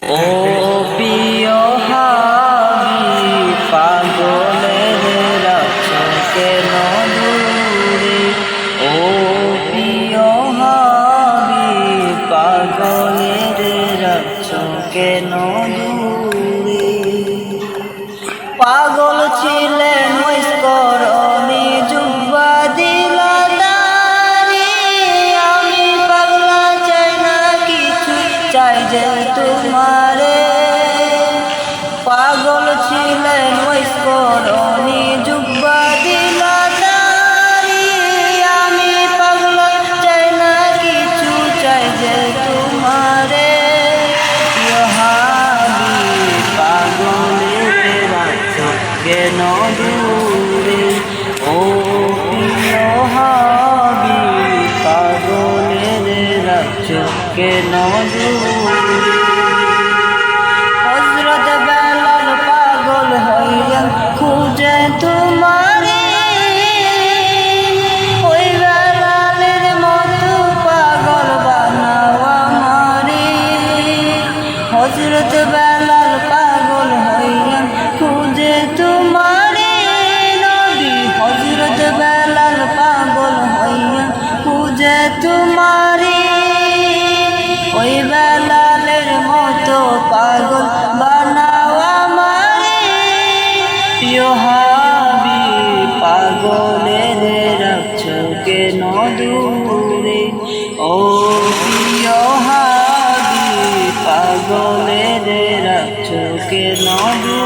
ও প্রিয় হাবিব পাগলের রাখছো কেন দূরে। ও প্রিয় হাবিব পাগলের রাখছো কেন দূরে। পাগল ছিলেন করণী জুব্বা দিলা দাড়ি, আমি পাগলা চাই না কিছু চাই যে তোমারে। পাগল ছিলেন করণী জুব্বা দিলা দাড়ি, আমি পাগলা চাই না কিছু চাই যে তোমারে। কেন দূরে। ও প্রিয় হাবিব পাগলের রাখছো কেন দূরে। হযরত বেলাল পাগল হইয়া খুঁজে তোমারে, ওই বেলালের মতো পাগল বানাও আমারে। হযরত বেলাল পাগল হইয়া খুঁজে তোমারে নবী, হযরত বেলাল পাগল হইয়া খুঁজে তোমারে। ওই বেলালের মতো পাগল বানাও আমারে। প্রিয় হাবিব পাগলের রাখছো কেন দূরে। ও প্রিয় হাবিব পাগলের রাখছো কেন দূরে।